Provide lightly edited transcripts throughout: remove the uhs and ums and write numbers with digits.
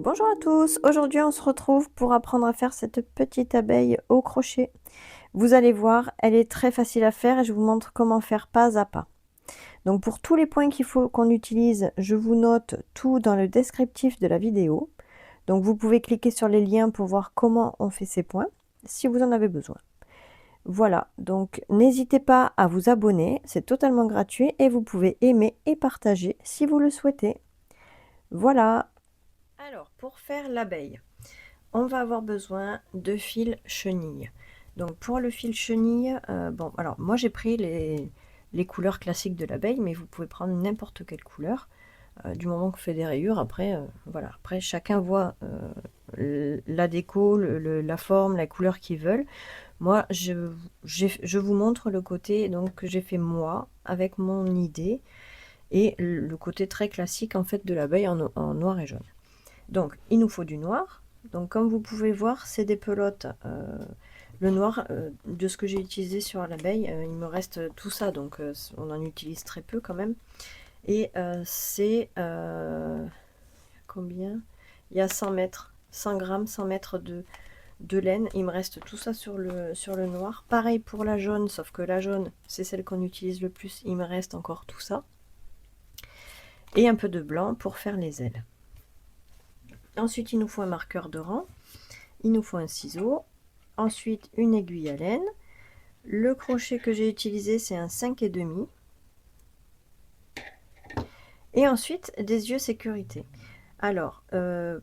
Bonjour à tous, aujourd'hui on se retrouve pour apprendre à faire cette petite abeille au crochet. Vous allez voir, elle est très facile à faire et je vous montre comment faire pas à pas. Donc pour tous les points qu'il faut qu'on utilise, je vous note tout dans le descriptif de la vidéo. Donc vous pouvez cliquer sur les liens pour voir comment on fait ces points, si vous en avez besoin. Voilà, donc n'hésitez pas à vous abonner, c'est totalement gratuit et vous pouvez aimer et partager si vous le souhaitez. Voilà. Alors, pour faire l'abeille, on va avoir besoin de fil chenille. Donc pour le fil chenille, bon, alors moi j'ai pris les couleurs classiques de l'abeille, mais vous pouvez prendre n'importe quelle couleur, du moment qu'on fait des rayures. Après, voilà, après chacun voit la déco, la forme, la couleur qu'ils veulent. Moi, je vous montre le côté donc que j'ai fait moi, avec mon idée, et le côté très classique en fait de l'abeille en noir et jaune. Donc il nous faut du noir. Donc comme vous pouvez voir, c'est des pelotes. Le noir, de ce que j'ai utilisé sur l'abeille, il me reste tout ça, donc on en utilise très peu quand même. Et c'est combien? Il y a 100 mètres, 100 grammes, 100 mètres de laine. Il me reste tout ça sur le noir. Pareil pour la jaune, sauf que la jaune, c'est celle qu'on utilise le plus. Il me reste encore tout ça. Et un peu de blanc pour faire les ailes. Ensuite, il nous faut un marqueur de rang. Il nous faut un ciseau. Ensuite, une aiguille à laine. Le crochet que j'ai utilisé, c'est un 5,5. Et ensuite, des yeux sécurité. Alors,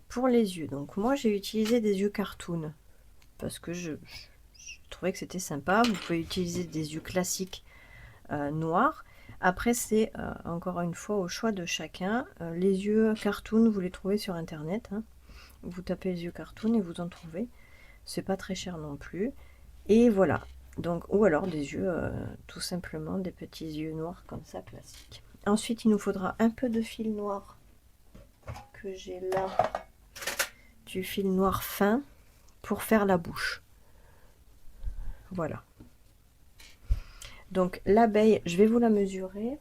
pour les yeux, donc moi j'ai utilisé des yeux cartoon parce que je trouvais que c'était sympa. Vous pouvez utiliser des yeux classiques noirs. Après, c'est encore une fois au choix de chacun. Les yeux cartoon, vous les trouvez sur internet. Hein. Vous tapez les yeux cartoon et vous en trouvez. C'est pas très cher non plus. Et voilà. Donc, ou alors des yeux, tout simplement des petits yeux noirs comme ça, classiques. Ensuite, il nous faudra un peu de fil noir que j'ai là, du fil noir fin pour faire la bouche. Voilà. Donc l'abeille, je vais vous la mesurer.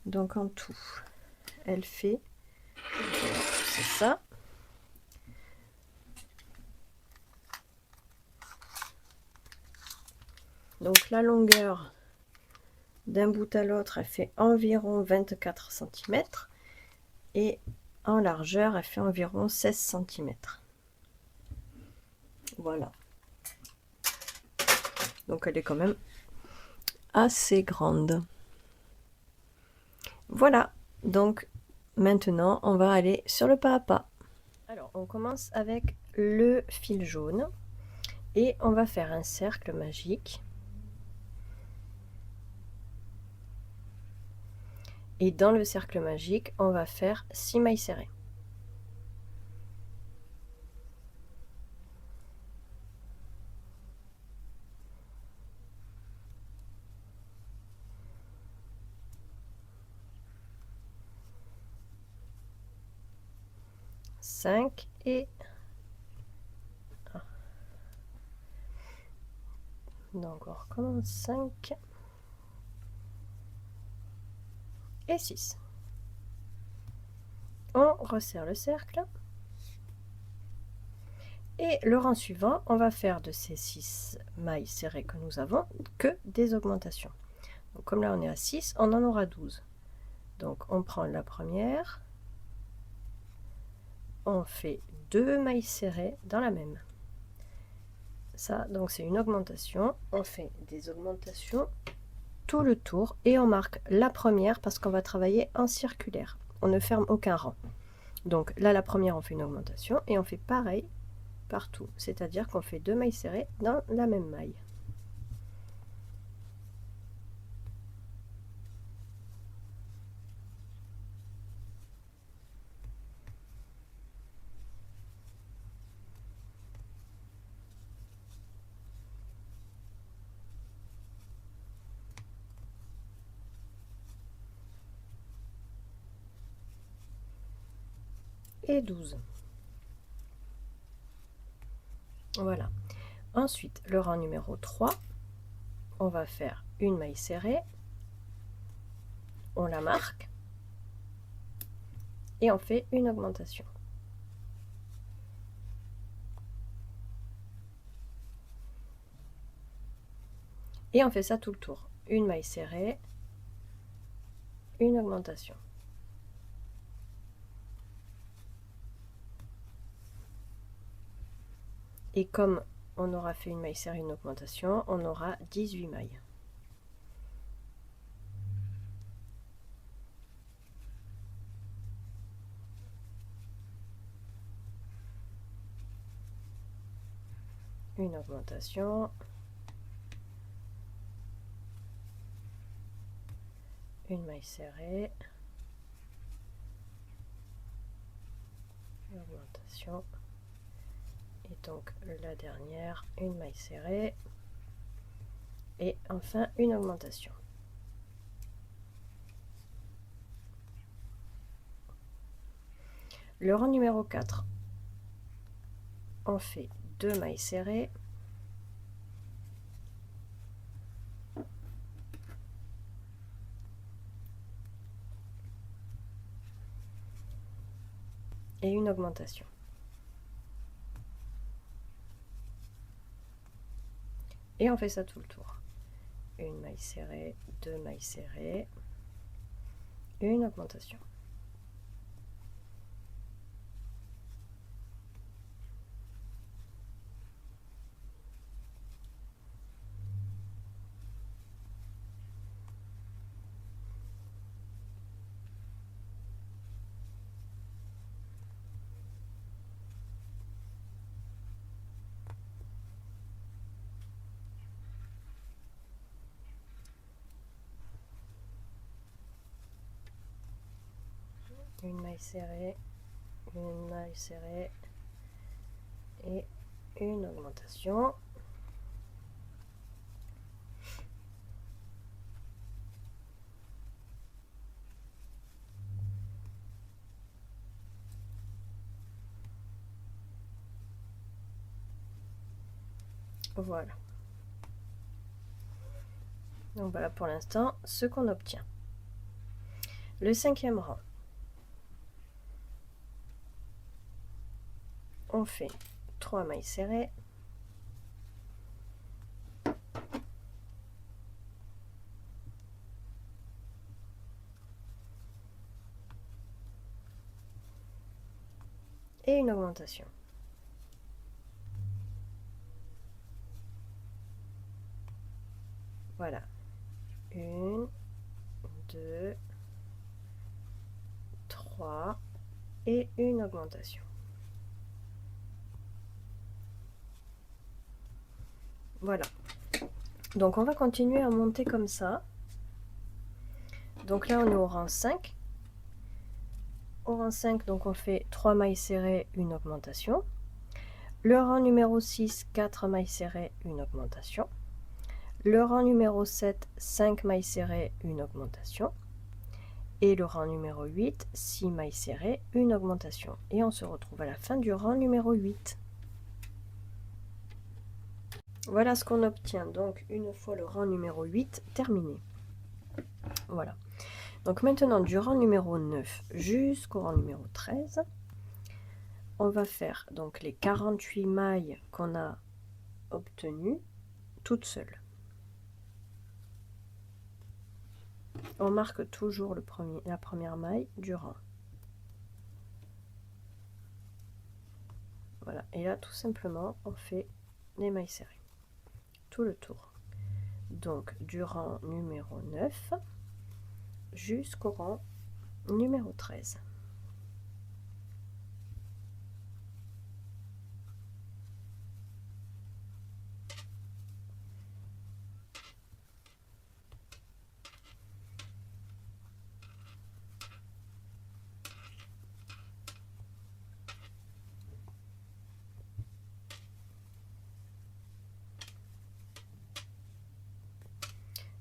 Donc en tout, elle fait, c'est ça. Donc la longueur d'un bout à l'autre, elle fait environ 24 cm. Et en largeur, elle fait environ 16 cm. Voilà. Donc elle est quand même assez grande. Voilà. Donc maintenant, on va aller sur le pas à pas. Alors, on commence avec le fil jaune. Et on va faire un cercle magique. Et dans le cercle magique, on va faire 6 mailles serrées. Cinq et donc on recommence 5 et 6. On resserre le cercle. Et le rang suivant, on va faire de ces 6 mailles serrées que nous avons que des augmentations. Donc comme là on est à 6, on en aura 12. Donc on prend la première, on fait 2 mailles serrées dans la même. Ça, donc c'est une augmentation. On fait des augmentations tout le tour et on marque la première parce qu'on va travailler en circulaire. On ne ferme aucun rang. Donc là, la première, on fait une augmentation et on fait pareil partout. C'est-à-dire qu'on fait 2 mailles serrées dans la même maille. Et 12. Voilà. Ensuite, le rang numéro 3, on va faire une maille serrée, on la marque et on fait une augmentation. Et on fait ça tout le tour. Une maille serrée, une augmentation. Et comme on aura fait une maille serrée, une augmentation, on aura 18 mailles. Une augmentation. Une maille serrée. Une augmentation. Et donc la dernière, une maille serrée. Et enfin une augmentation. Le rang numéro 4, on fait 2 mailles serrées, et une augmentation. Et on fait ça tout le tour. Une maille serrée, 2 mailles serrées, une augmentation. Une maille serrée et une augmentation. Voilà. Donc voilà pour l'instant ce qu'on obtient. Le 5e rang, on fait 3 mailles serrées, et une augmentation. Voilà. 1, 2, 3 et une augmentation. Voilà. Donc on va continuer à monter comme ça. Donc là on est au rang 5. Au rang 5, donc on fait 3 mailles serrées, une augmentation. Le rang numéro 6, 4 mailles serrées, une augmentation. Le rang numéro 7, 5 mailles serrées, une augmentation. Et le rang numéro 8, 6 mailles serrées, une augmentation. Et on se retrouve à la fin du rang numéro 8. Voilà ce qu'on obtient donc une fois le rang numéro 8 terminé. Voilà. Donc maintenant du rang numéro 9 jusqu'au rang numéro 13, on va faire donc les 48 mailles qu'on a obtenues toutes seules. On marque toujours la première maille du rang. Voilà, et là tout simplement on fait des mailles serrées tout le tour. Donc du rang numéro 9 jusqu'au rang numéro 13.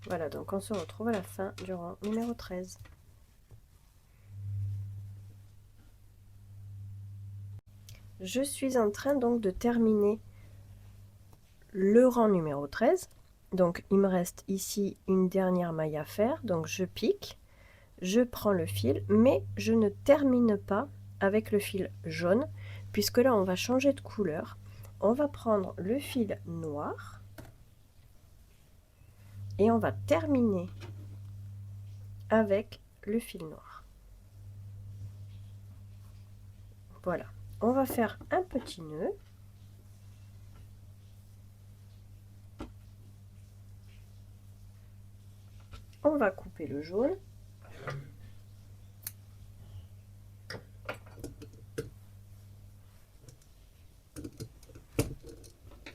Voilà, donc on se retrouve à la fin du rang numéro 13. Je suis en train donc de terminer le rang numéro 13. Donc il me reste ici une dernière maille à faire. Donc je pique, je prends le fil, mais je ne termine pas avec le fil jaune, puisque là on va changer de couleur. On va prendre le fil noir et on va terminer avec le fil noir. Voilà, on va faire un petit nœud. On va couper le jaune.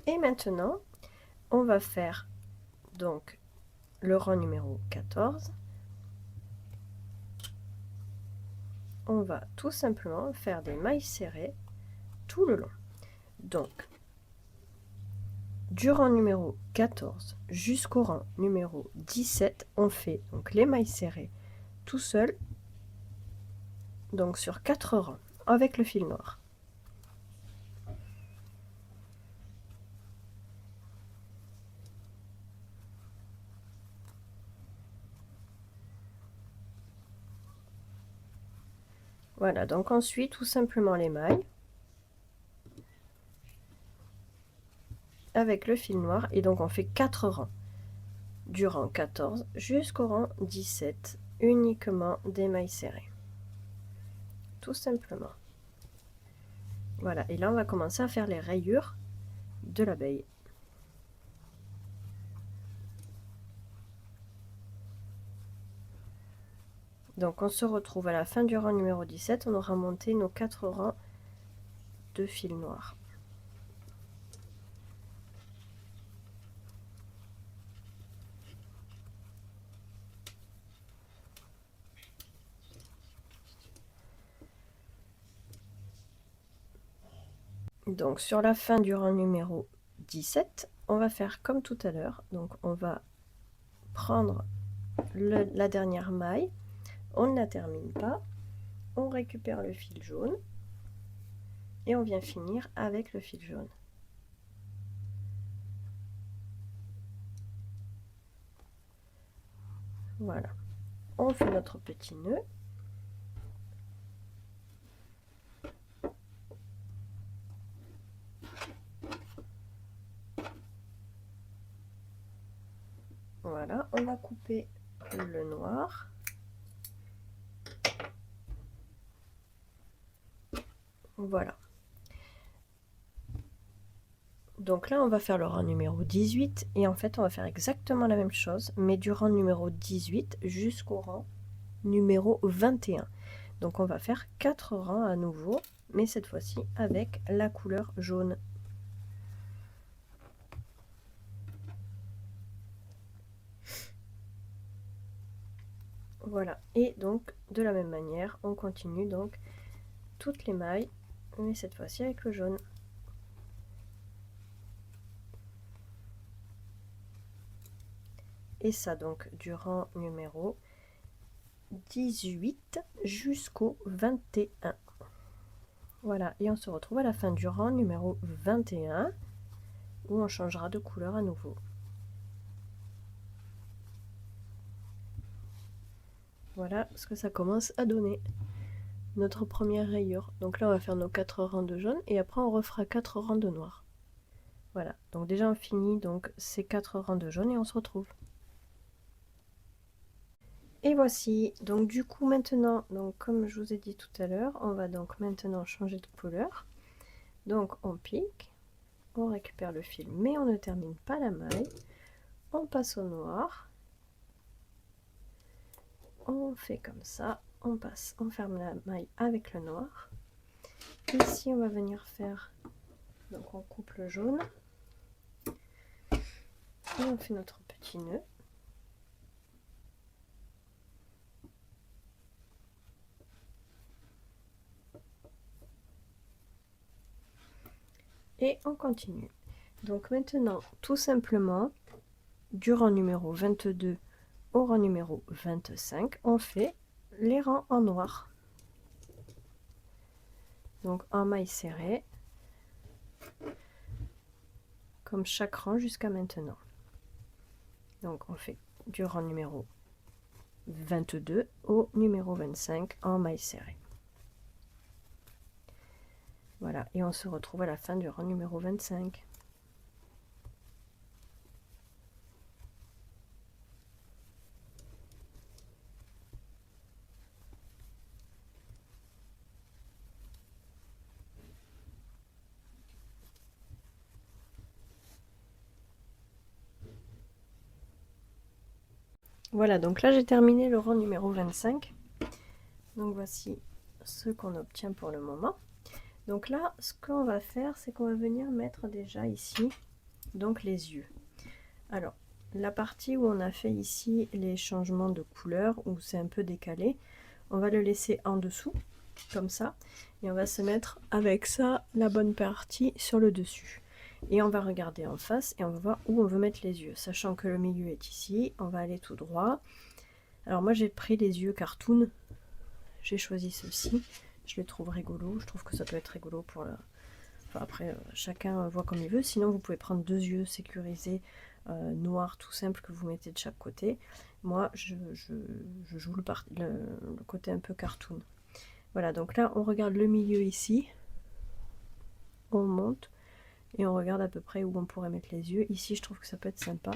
Et maintenant, on va faire donc le rang numéro 14. On va tout simplement faire des mailles serrées tout le long. Donc, du rang numéro 14 jusqu'au rang numéro 17, on fait donc les mailles serrées tout seul, donc sur 4 rangs, avec le fil noir. Voilà, donc ensuite tout simplement les mailles avec le fil noir, et donc on fait 4 rangs, du rang 14 jusqu'au rang 17, uniquement des mailles serrées, tout simplement. Voilà, et là on va commencer à faire les rayures de l'abeille. Donc on se retrouve à la fin du rang numéro 17, on aura monté nos 4 rangs de fil noir. Donc sur la fin du rang numéro 17, on va faire comme tout à l'heure. Donc on va prendre la dernière maille, on ne la termine pas, on récupère le fil jaune et on vient finir avec le fil jaune. Voilà, on fait notre petit nœud. Voilà, on va couper le noir. Voilà. Donc là, on va faire le rang numéro 18 et en fait, on va faire exactement la même chose, mais du rang numéro 18 jusqu'au rang numéro 21. Donc on va faire 4 rangs à nouveau, mais cette fois-ci avec la couleur jaune. Voilà, et donc de la même manière, on continue donc toutes les mailles, mais cette fois-ci avec le jaune. Et ça donc du rang numéro 18 jusqu'au 21. Voilà, et on se retrouve à la fin du rang numéro 21 où on changera de couleur à nouveau. Voilà ce que ça commence à donner, notre première rayure. Donc là on va faire nos 4 rangs de jaune et après on refera 4 rangs de noir. Voilà, donc déjà on finit donc ces 4 rangs de jaune et on se retrouve. Et voici, donc du coup maintenant, donc comme je vous ai dit tout à l'heure, on va donc maintenant changer de couleur. Donc on pique, on récupère le fil, mais on ne termine pas la maille. On passe au noir. On fait comme ça, on passe, on ferme la maille avec le noir. Ici on va venir faire, donc on coupe le jaune. Et on fait notre petit nœud. Et on continue. Donc maintenant, tout simplement, du rang numéro 22 au rang numéro 25, on fait les rangs en noir. Donc en maille serrée, comme chaque rang jusqu'à maintenant. Donc on fait du rang numéro 22 au numéro 25 en maille serrée. Voilà, et on se retrouve à la fin du rang numéro 25. Voilà, donc là j'ai terminé le rang numéro 25. Donc voici ce qu'on obtient pour le moment. Donc là, ce qu'on va faire, c'est qu'on va venir mettre déjà ici, donc les yeux. Alors, la partie où on a fait ici les changements de couleur, où c'est un peu décalé, on va le laisser en dessous, comme ça, et on va se mettre avec ça, la bonne partie, sur le dessus. Et on va regarder en face et on va voir où on veut mettre les yeux, sachant que le milieu est ici, on va aller tout droit. Alors moi j'ai pris les yeux cartoon, j'ai choisi ceux-ci, je les trouve rigolos, je trouve que ça peut être rigolo pour la... Enfin, après chacun voit comme il veut, sinon vous pouvez prendre 2 yeux sécurisés noirs tout simple que vous mettez de chaque côté. Moi je joue le côté un peu cartoon. Voilà, donc là on regarde le milieu ici, on monte et on regarde à peu près où on pourrait mettre les yeux. Ici je trouve que ça peut être sympa,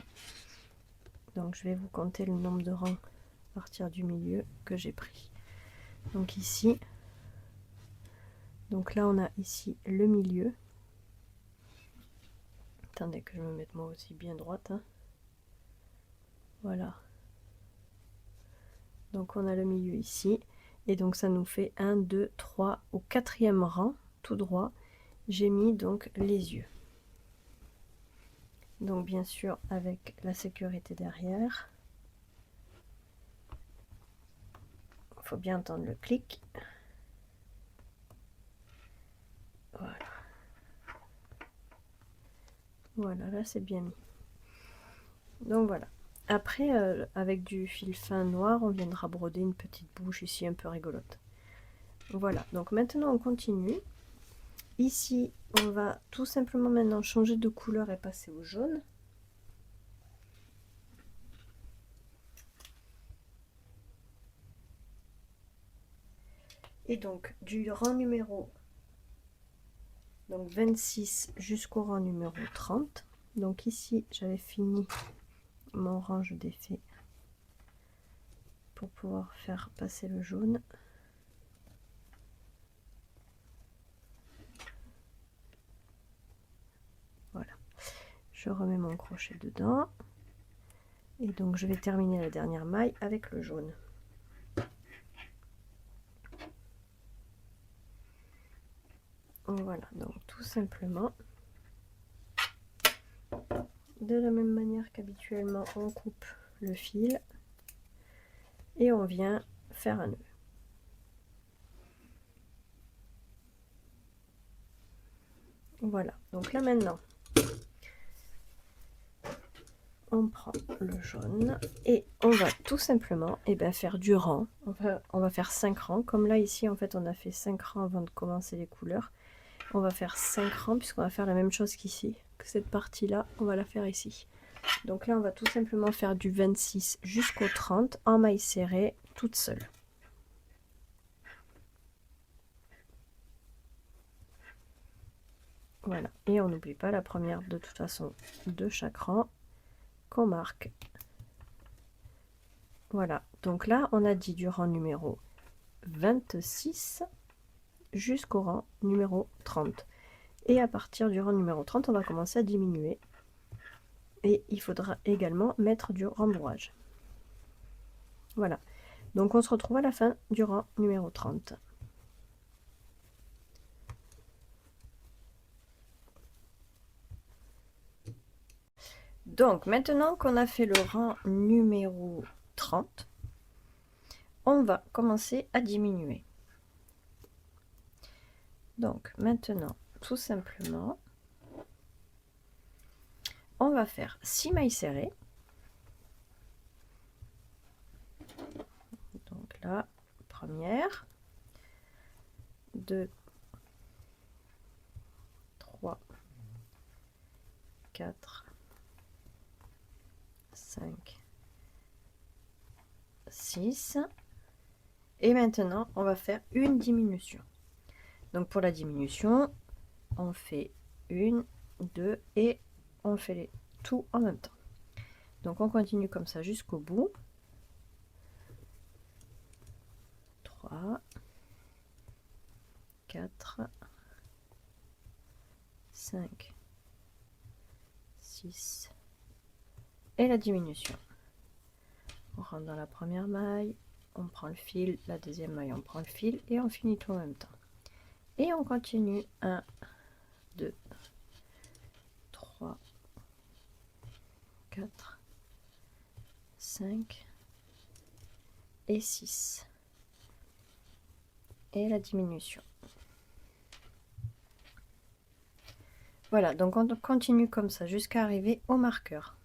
donc je vais vous compter le nombre de rangs à partir du milieu que j'ai pris. Donc ici, donc là on a ici le milieu. Attendez que je me mette moi aussi bien droite, hein. Voilà, donc on a le milieu ici, et donc ça nous fait 1, 2, 3, au 4e rang, tout droit, j'ai mis donc les yeux. Donc bien sûr avec la sécurité derrière. Il faut bien entendre le clic. Voilà. Voilà, là c'est bien mis. Donc voilà. Après, avec du fil fin noir, on viendra broder une petite bouche ici un peu rigolote. Voilà, donc maintenant on continue. Ici, on va tout simplement maintenant changer de couleur et passer au jaune. Et donc, du rang numéro 26 jusqu'au rang numéro 30. Donc ici, j'avais fini mon rang, je défais pour pouvoir faire passer le jaune. Voilà, je remets mon crochet dedans. Et donc je vais terminer la dernière maille avec le jaune. Voilà, donc tout simplement, de la même manière qu'habituellement, on coupe le fil et on vient faire un nœud. Voilà, donc là maintenant, on prend le jaune et on va tout simplement faire du rang. On va faire 5 rangs, comme là ici en fait on a fait 5 rangs avant de commencer les couleurs. On va faire 5 rangs puisqu'on va faire la même chose qu'ici, que cette partie là, on va la faire ici. Donc là on va tout simplement faire du 26 jusqu'au 30 en maille serrée toute seule. Voilà, et on n'oublie pas la première de toute façon de chaque rang qu'on marque. Voilà, donc là on a dit du rang numéro 26 jusqu'au rang numéro 30. Et à partir du rang numéro 30, on va commencer à diminuer. Et il faudra également mettre du rembourrage. Voilà, donc on se retrouve à la fin du rang numéro 30. Donc maintenant qu'on a fait le rang numéro 30, on va commencer à diminuer. Donc maintenant, tout simplement, on va faire 6 mailles serrées. Donc là, première, 2, 3, 4, 5, 6. Et maintenant, on va faire une diminution. Donc pour la diminution, on fait 1, 2 et on fait tout en même temps. Donc on continue comme ça jusqu'au bout. 3, 4, 5, 6 et la diminution. On rentre dans la première maille, on prend le fil, la deuxième maille, on prend le fil et on finit tout en même temps. Et on continue 1, 2, 3, 4, 5 et 6. Et la diminution. Voilà, donc on continue comme ça jusqu'à arriver au marqueur.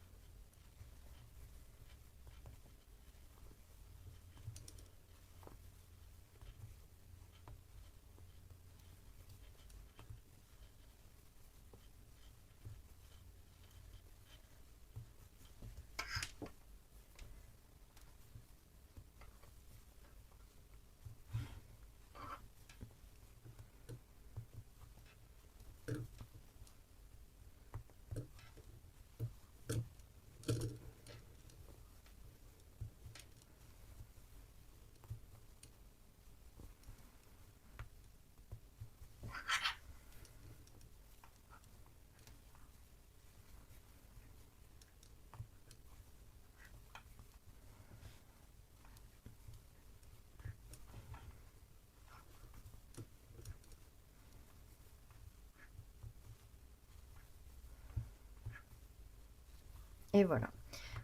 Et voilà,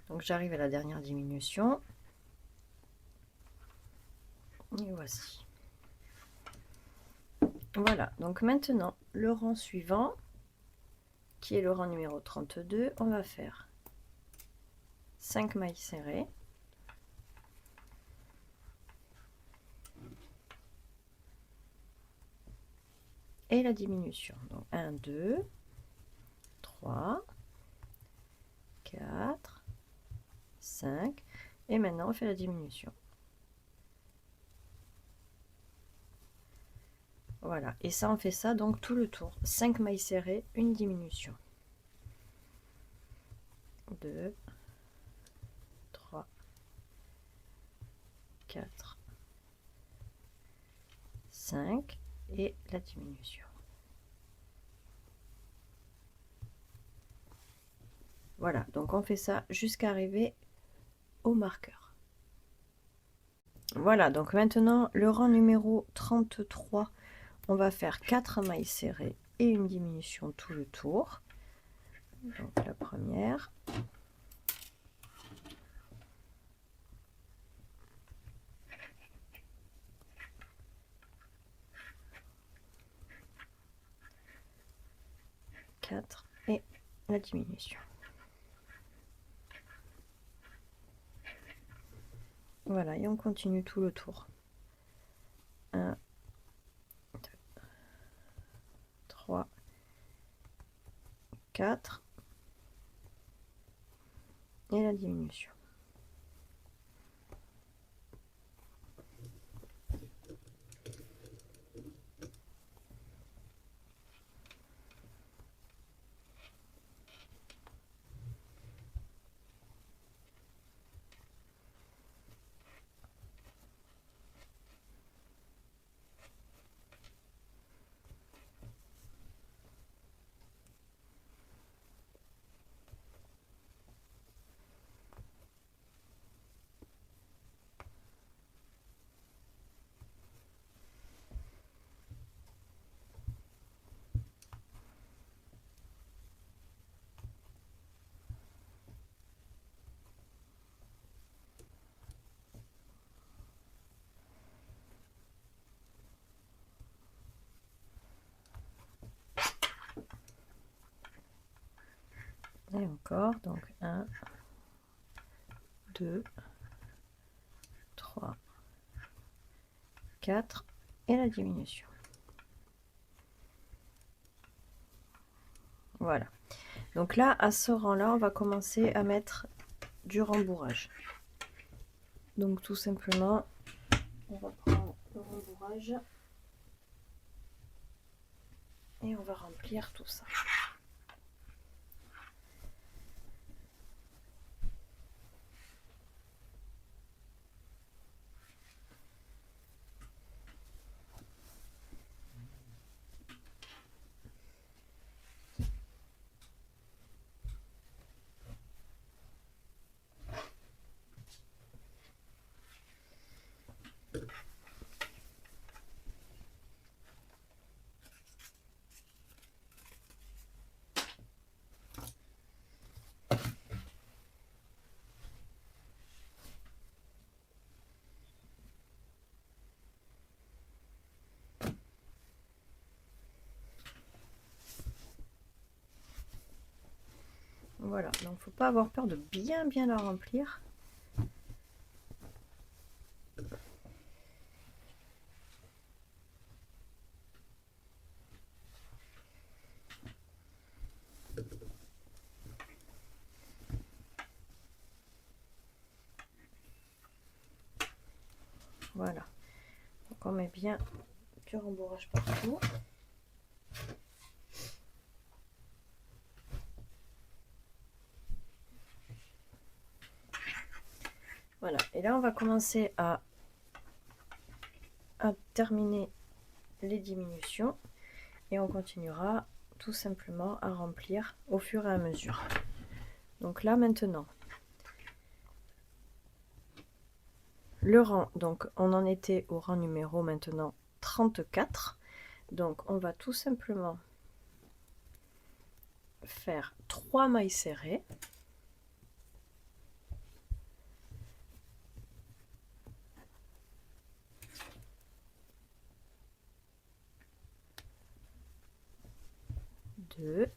donc j'arrive à la dernière diminution. Et voici. Voilà, donc maintenant le rang suivant, qui est le rang numéro 32, on va faire 5 mailles serrées. Et la diminution. Donc 1, 2, 3, 4, 5. Et maintenant on fait la diminution. Voilà, et ça on fait ça donc tout le tour. 5 mailles serrées, une diminution. 2, 3, 4, 5 et la diminution. Voilà, donc on fait ça jusqu'à arriver au marqueur. Voilà, donc maintenant le rang numéro 33, on va faire 4 mailles serrées et une diminution tout le tour. Donc la première. Et la diminution. Voilà, et on continue tout le tour. 1, 2, 3, 4 et la diminution. Et encore, donc 1, 2, 3, 4 et la diminution. Voilà. Donc là, à ce rang-là, on va commencer à mettre du rembourrage. Donc tout simplement, on va prendre le rembourrage et on va remplir tout ça. Voilà, donc faut pas avoir peur de bien la remplir. Voilà, donc on met bien du rembourrage partout. Voilà, et là on va commencer à terminer les diminutions et on continuera tout simplement à remplir au fur et à mesure. Donc là maintenant, le rang, donc on en était au rang numéro maintenant 34. Donc on va tout simplement faire 3 mailles serrées. Deux,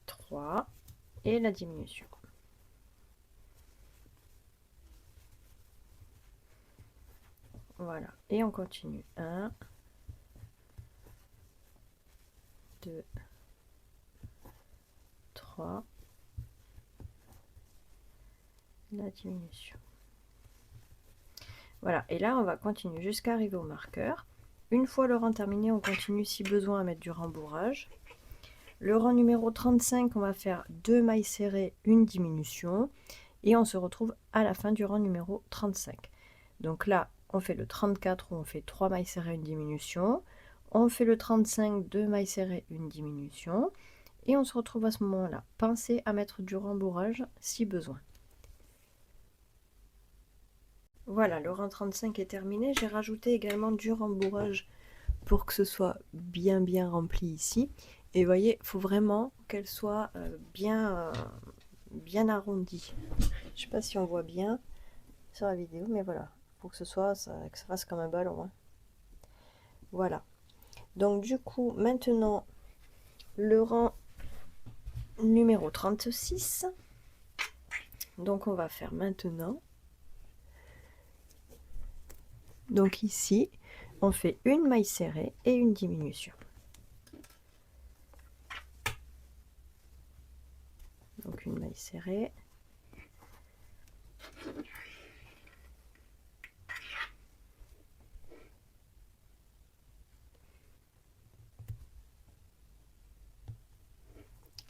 3 et la diminution. Voilà, et on continue. 1, 2, 3, la diminution. Voilà, et là on va continuer jusqu'à arriver au marqueur. Une fois le rang terminé, on continue si besoin à mettre du rembourrage. Le rang numéro 35, on va faire 2 mailles serrées, une diminution. Et on se retrouve à la fin du rang numéro 35. Donc là, on fait le 34 où on fait 3 mailles serrées, une diminution. On fait le 35, 2 mailles serrées, une diminution. Et on se retrouve à ce moment-là. Pensez à mettre du rembourrage si besoin. Voilà, le rang 35 est terminé. J'ai rajouté également du rembourrage pour que ce soit bien rempli ici. Et vous voyez, il faut vraiment qu'elle soit bien arrondie. Je sais pas si on voit bien sur la vidéo, mais voilà, pour que ce soit que ça fasse comme un ballon. Hein. Voilà. Donc du coup, maintenant, le rang numéro 36. Donc on va faire maintenant. Donc ici, on fait une maille serrée et une diminution. Donc une maille serrée.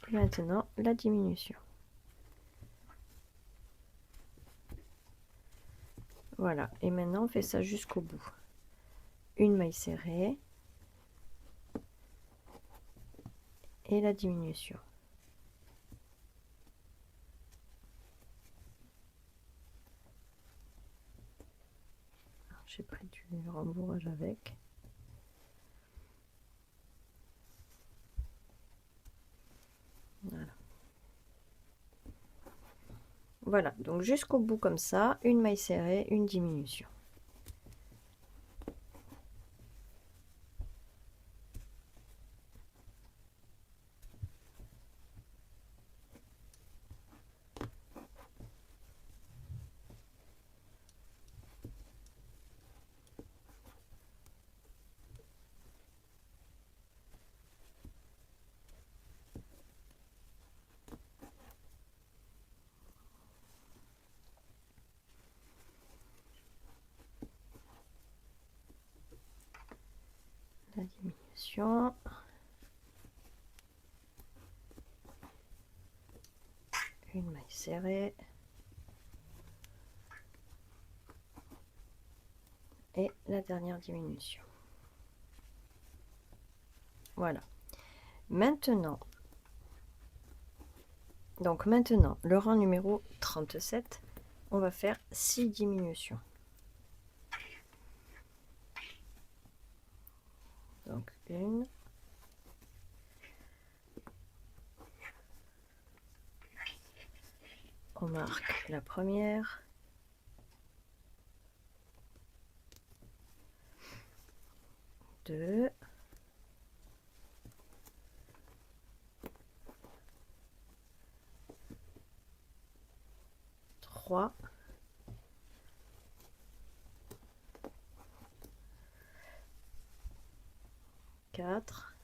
Et maintenant, la diminution. Voilà, et maintenant on fait ça jusqu'au bout. Une maille serrée et la diminution. J'ai pris du rembourrage avec. Voilà. Voilà, donc jusqu'au bout comme ça, une maille serrée, une diminution. diminution. Une maille serrée. Et la dernière diminution. Voilà. Maintenant, le rang numéro 37, on va faire 6 diminutions. Donc une, on marque la première, deux, trois, quatre,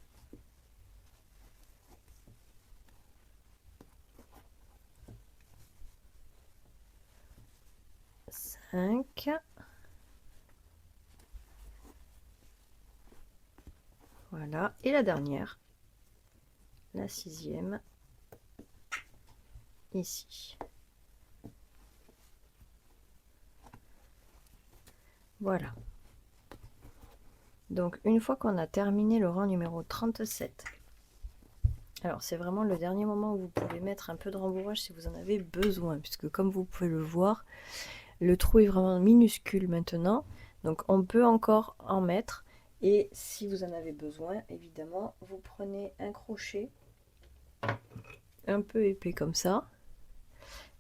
cinq, voilà, et la dernière, la sixième, ici. Voilà. Donc une fois qu'on a terminé le rang numéro 37, alors c'est vraiment le dernier moment où vous pouvez mettre un peu de rembourrage si vous en avez besoin, puisque comme vous pouvez le voir, le trou est vraiment minuscule maintenant, donc on peut encore en mettre. Et si vous en avez besoin, évidemment, vous prenez un crochet un peu épais comme ça,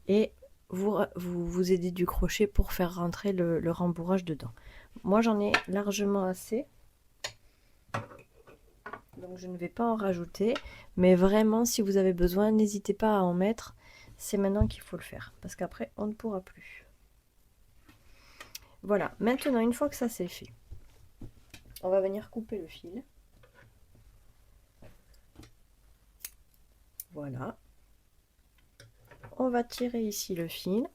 et vous aidez du crochet pour faire rentrer le rembourrage dedans. Moi j'en ai largement assez, donc je ne vais pas en rajouter, mais vraiment si vous avez besoin, n'hésitez pas à en mettre. C'est maintenant qu'il faut le faire, parce qu'après on ne pourra plus. Voilà, maintenant une fois que ça c'est fait, on va venir couper le fil. Voilà. On va tirer ici le fil.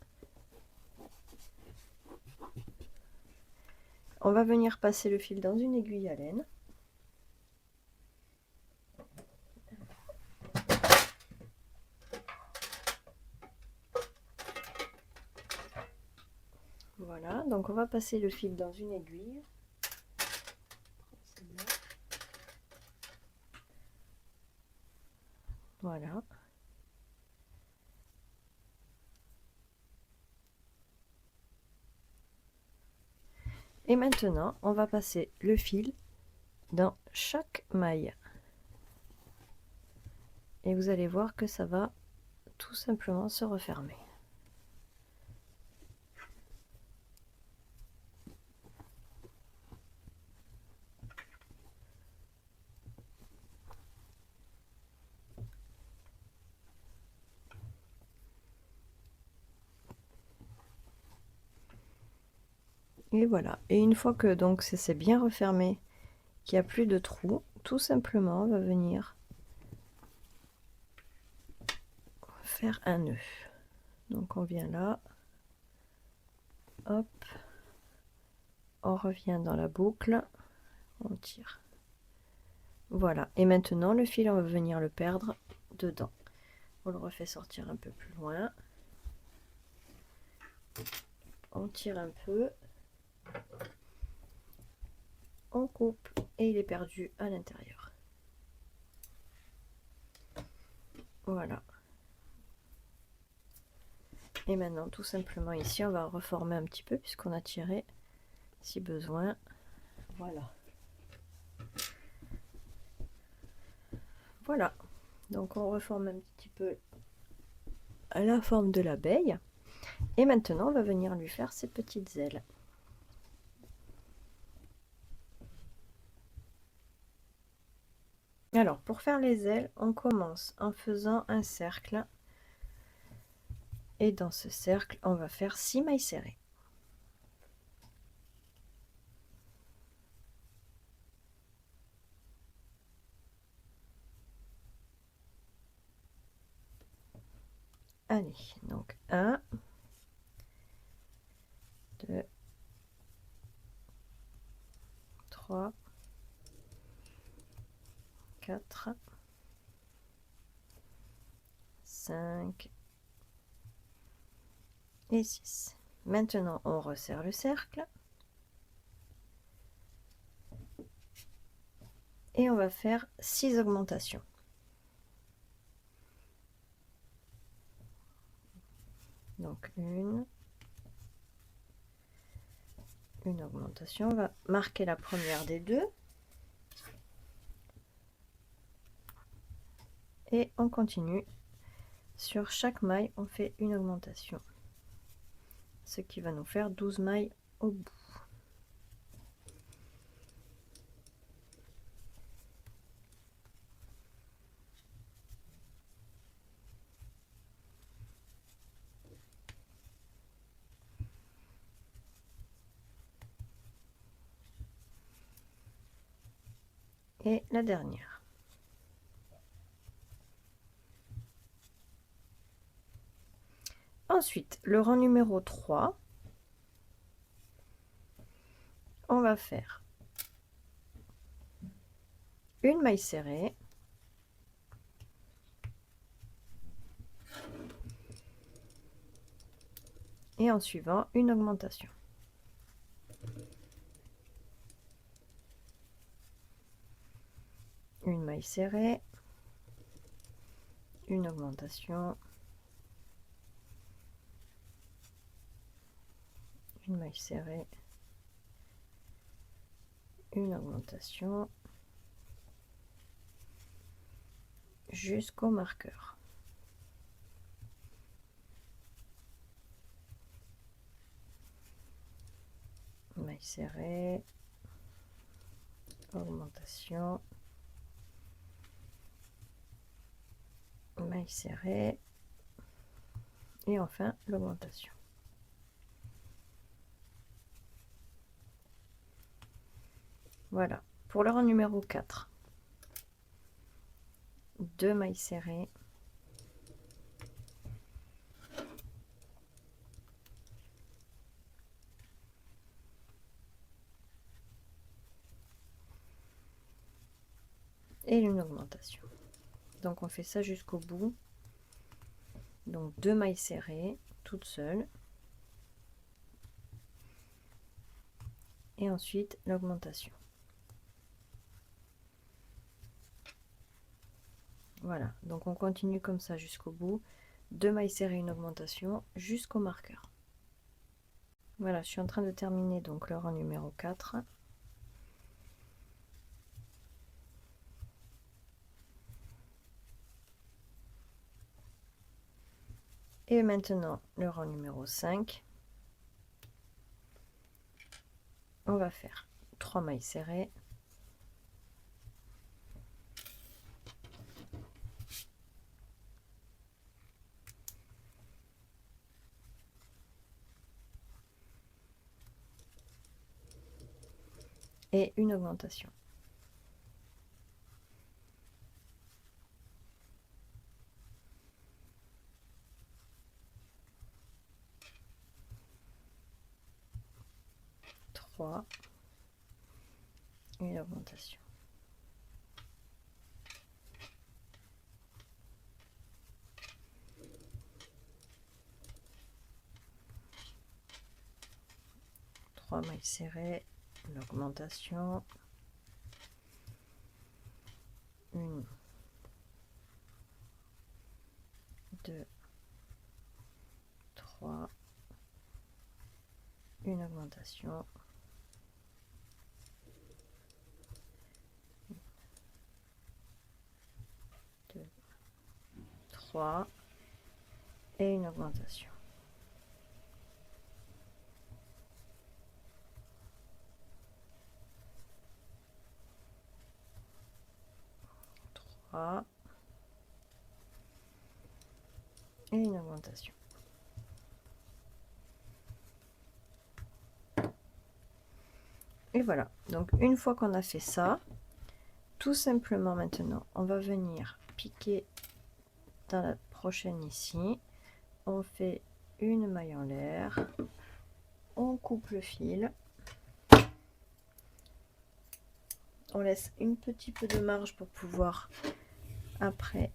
On va venir passer le fil dans une aiguille à laine. Voilà, donc on va passer le fil dans une aiguille. Voilà. Et maintenant, on va passer le fil dans chaque maille. Et vous allez voir que ça va tout simplement se refermer. Et voilà. Et une fois que donc c'est bien refermé, qu'il n'y a plus de trou, tout simplement on va venir faire un nœud. Donc on vient là, hop, on revient dans la boucle, on tire. Voilà, et maintenant le fil on va venir le perdre dedans. On le refait sortir un peu plus loin, on tire un peu, on coupe et il est perdu à l'intérieur. Voilà. Et maintenant tout simplement ici on va reformer un petit peu puisqu'on a tiré si besoin. Voilà. Voilà. Donc on reforme un petit peu à la forme de l'abeille. Et maintenant on va venir lui faire ses petites ailes. Alors pour faire les ailes, on commence en faisant un cercle. Et dans ce cercle, on va faire 6 mailles serrées. Allez, donc 1, 2, 3, 5 et 6. Maintenant, on resserre le cercle. Et on va faire 6 augmentations. Donc une augmentation. On va marquer la première des deux. Et on continue. Sur chaque maille, on fait une augmentation. Ce qui va nous faire 12 mailles au bout. Et la dernière. Ensuite, le rang numéro 3, on va faire une maille serrée, et en suivant une augmentation. Une maille serrée, une augmentation, une maille serrée, une augmentation, jusqu'au marqueur. Maille serrée, augmentation, maille serrée, et enfin l'augmentation. Voilà, pour le rang numéro 4, 2 mailles serrées, et une augmentation. Donc on fait ça jusqu'au bout. Donc 2 mailles serrées toutes seules, et ensuite l'augmentation. Voilà, donc on continue comme ça jusqu'au bout. 2 mailles serrées, une augmentation jusqu'au marqueur. Voilà, je suis en train de terminer donc le rang numéro 4. Et maintenant le rang numéro 5. On va faire 3 mailles serrées. Et une augmentation. Une augmentation. Trois mailles serrées, une augmentation, une, deux, trois, une augmentation, deux, trois, et une augmentation. Trois, et une augmentation. Et voilà, donc une fois qu'on a fait ça, tout simplement maintenant, on va venir piquer dans la prochaine ici. On fait une maille en l'air, on coupe le fil, on laisse un petit peu de marge pour pouvoir après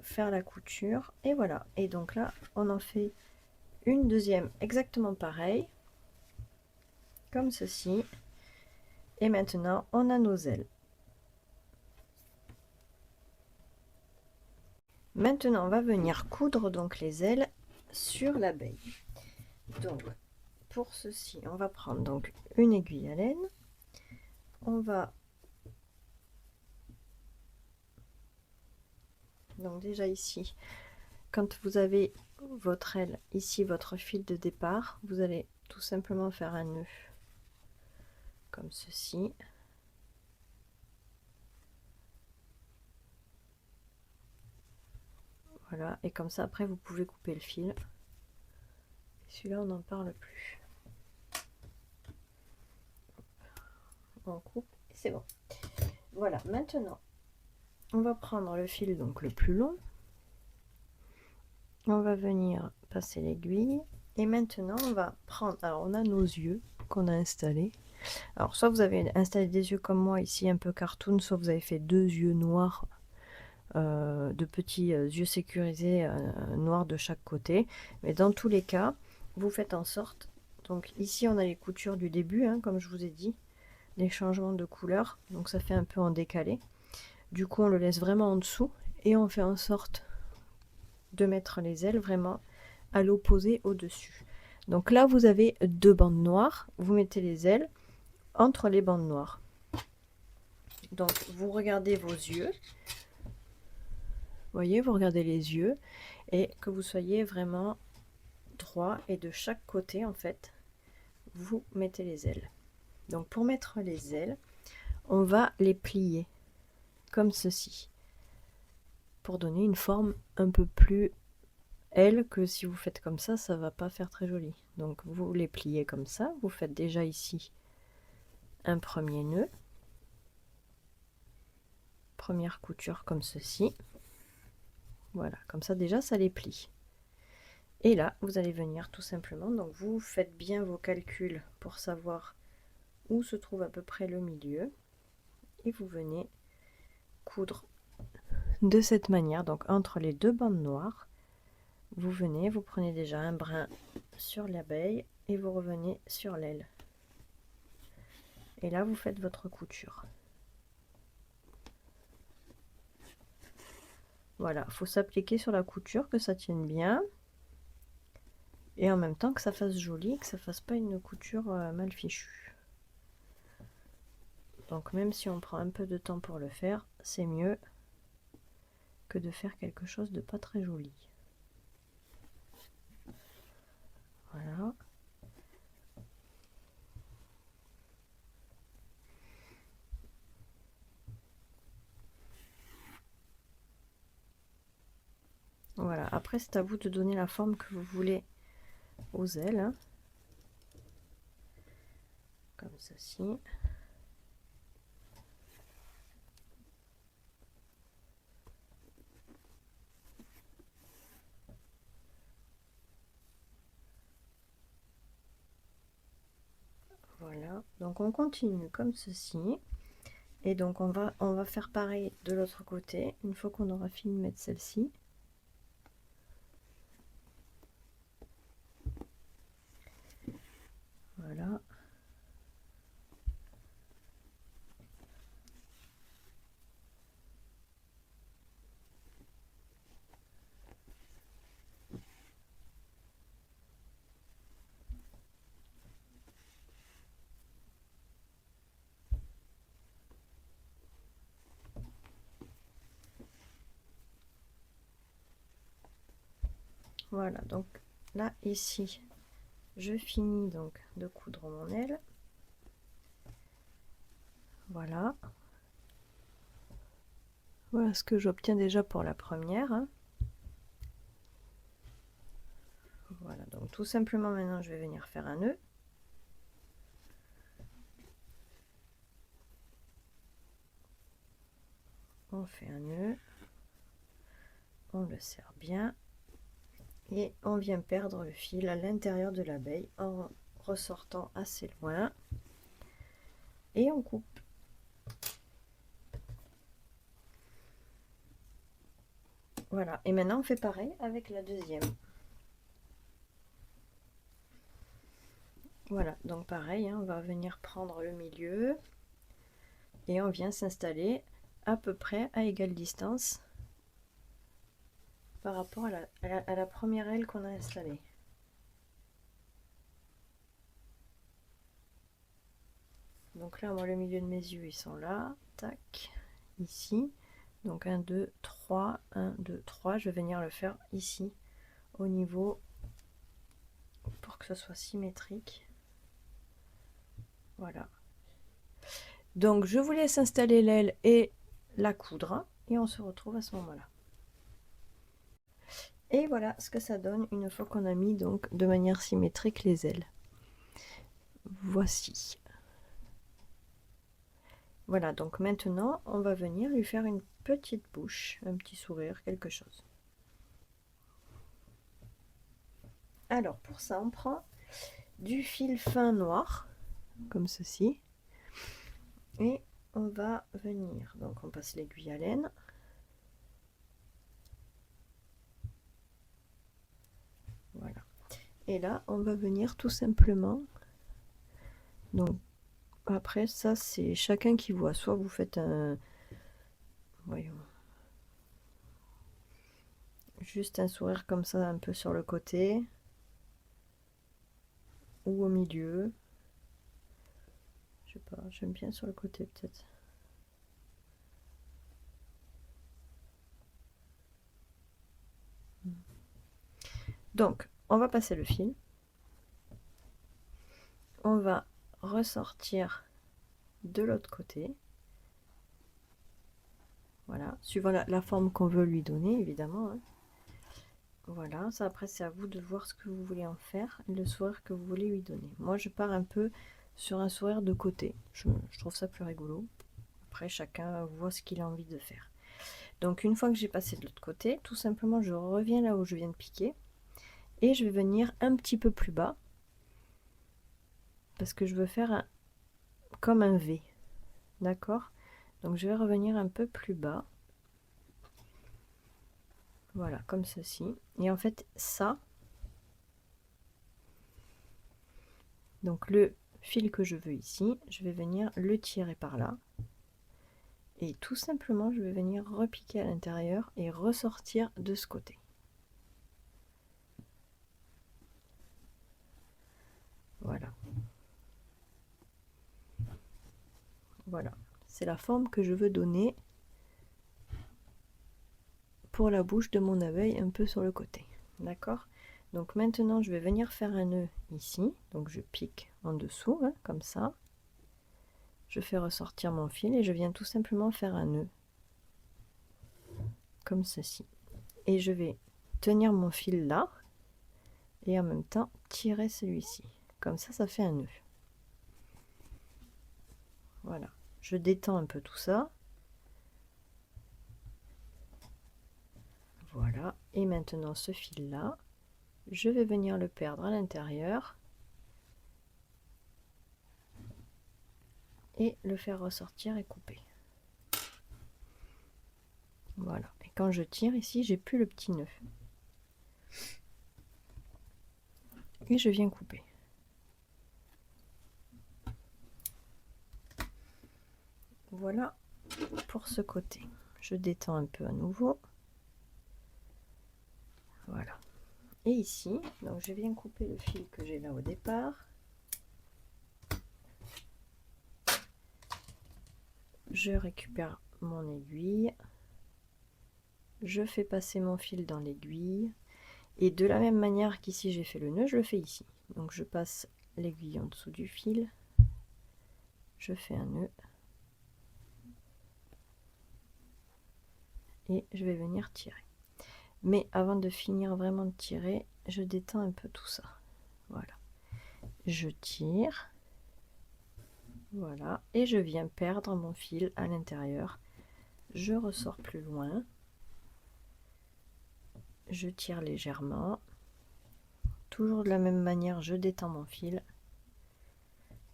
faire la couture et voilà. Et donc là on en fait une deuxième exactement pareil comme ceci. Et maintenant on a nos ailes. Maintenant on va venir coudre donc les ailes sur l'abeille. Donc pour ceci on va prendre donc une aiguille à laine, on va donc déjà ici, quand vous avez votre aile ici, votre fil de départ, vous allez tout simplement faire un nœud comme ceci. Voilà, et comme ça après vous pouvez couper le fil. Celui-là on n'en parle plus. On coupe et c'est bon. Voilà, maintenant on va prendre le fil donc le plus long. On va venir passer l'aiguille et maintenant on va prendre, alors on a nos yeux qu'on a installés. Alors soit vous avez installé des yeux comme moi ici un peu cartoon, soit vous avez fait deux yeux noirs, de petits yeux sécurisés noirs de chaque côté, mais dans tous les cas vous faites en sorte, donc ici on a les coutures du début hein, comme je vous ai dit, les changements de couleur, donc ça fait un peu en décalé, du coup on le laisse vraiment en dessous et on fait en sorte de mettre les ailes vraiment à l'opposé au-dessus. Donc là vous avez deux bandes noires, vous mettez les ailes entre les bandes noires. Donc vous regardez vos yeux, voyez, vous regardez les yeux et que vous soyez vraiment droit et de chaque côté en fait vous mettez les ailes. Donc pour mettre les ailes on va les plier comme ceci pour donner une forme un peu plus aile que si vous faites comme ça va pas faire très joli. Donc vous les pliez comme ça, vous faites déjà ici un premier nœud, première couture comme ceci, voilà, comme ça déjà ça les plie. Et là vous allez venir tout simplement, donc vous faites bien vos calculs pour savoir où se trouve à peu près le milieu et vous venez coudre de cette manière, donc entre les deux bandes noires vous venez, vous prenez déjà un brin sur l'abeille et vous revenez sur l'aile et là vous faites votre couture. Voilà, faut s'appliquer sur la couture, que ça tienne bien et en même temps que ça fasse joli, que ça fasse pas une couture mal fichue. Donc même si on prend un peu de temps pour le faire, c'est mieux que de faire quelque chose de pas très joli. Voilà. Voilà, après c'est à vous de donner la forme que vous voulez aux ailes, hein. Comme ceci. Voilà, donc on continue comme ceci. Et donc on va faire pareil de l'autre côté, une fois qu'on aura fini de mettre celle-ci. Voilà. Voilà, donc là ici je finis donc de coudre mon aile. Voilà, voilà ce que j'obtiens déjà pour la première, hein. Voilà, donc tout simplement maintenant je vais venir faire un nœud. On fait un nœud, on le serre bien et on vient perdre le fil à l'intérieur de l'abeille en ressortant assez loin et on coupe. Voilà, et maintenant on fait pareil avec la deuxième. Voilà, donc pareil, hein, on va venir prendre le milieu et on vient s'installer à peu près à égale distance par rapport à la première aile qu'on a installée. Donc là, moi, le milieu de mes yeux, ils sont là, tac, ici. Donc 1, 2, 3, 1, 2, 3. Je vais venir le faire ici, au niveau, pour que ce soit symétrique. Voilà. Donc je vous laisse installer l'aile et la coudre, et on se retrouve à ce moment-là. Et voilà ce que ça donne une fois qu'on a mis donc de manière symétrique les ailes. Voici. Voilà, donc maintenant on va venir lui faire une petite bouche, un petit sourire, quelque chose. Alors pour ça on prend du fil fin noir, comme ceci, et on va venir, donc on passe l'aiguille à laine. Voilà. Et là on va venir tout simplement, donc après ça c'est chacun qui voit, soit vous faites un, voyons, juste un sourire comme ça un peu sur le côté ou au milieu, je sais pas, j'aime bien sur le côté peut-être. Donc on va passer le fil, on va ressortir de l'autre côté, voilà, suivant la forme qu'on veut lui donner évidemment, hein. Voilà, ça après c'est à vous de voir ce que vous voulez en faire, le sourire que vous voulez lui donner. Moi je pars un peu sur un sourire de côté, je trouve ça plus rigolo. Après chacun voit ce qu'il a envie de faire. Donc une fois que j'ai passé de l'autre côté, tout simplement je reviens là où je viens de piquer et je vais venir un petit peu plus bas parce que je veux faire comme un V, d'accord? Donc je vais revenir un peu plus bas, voilà, comme ceci. Et en fait ça, donc le fil que je veux ici, je vais venir le tirer par là et tout simplement je vais venir repiquer à l'intérieur et ressortir de ce côté. Voilà, voilà, c'est la forme que je veux donner pour la bouche de mon abeille un peu sur le côté, d'accord? Donc maintenant je vais venir faire un nœud ici, donc je pique en dessous, hein, comme ça, je fais ressortir mon fil et je viens tout simplement faire un nœud comme ceci, et je vais tenir mon fil là et en même temps tirer celui-ci, comme ça fait un nœud. Voilà, je détends un peu tout ça, voilà, et maintenant ce fil là je vais venir le perdre à l'intérieur et le faire ressortir et couper. Voilà, et quand je tire ici j'ai plus le petit nœud et je viens couper. Voilà pour ce côté, je détends un peu à nouveau, voilà, et ici donc je viens couper le fil que j'ai là au départ, je récupère mon aiguille, je fais passer mon fil dans l'aiguille et de la même manière qu'ici j'ai fait le nœud, je le fais ici. Donc je passe l'aiguille en dessous du fil, je fais un nœud et je vais venir tirer. Mais avant de finir vraiment de tirer, je détends un peu tout ça. Voilà, je tire, voilà, et je viens perdre mon fil à l'intérieur. Je ressors plus loin, je tire légèrement, toujours de la même manière, je détends mon fil.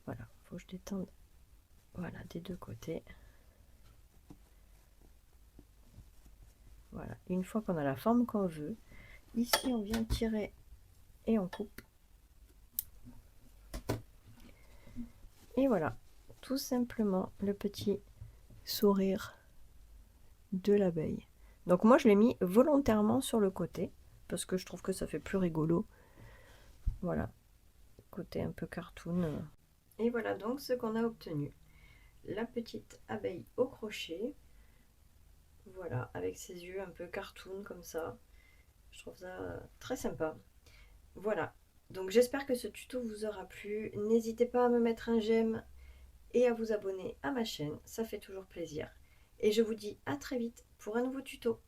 Voilà, faut que je détende, voilà, des deux côtés. Voilà, une fois qu'on a la forme qu'on veut, ici on vient tirer et on coupe. Et voilà, tout simplement le petit sourire de l'abeille. Donc moi je l'ai mis volontairement sur le côté, parce que je trouve que ça fait plus rigolo. Voilà, côté un peu cartoon. Et voilà donc ce qu'on a obtenu. La petite abeille au crochet. Voilà, avec ses yeux un peu cartoon comme ça. Je trouve ça très sympa. Voilà, donc j'espère que ce tuto vous aura plu. N'hésitez pas à me mettre un j'aime et à vous abonner à ma chaîne, ça fait toujours plaisir. Et je vous dis à très vite pour un nouveau tuto.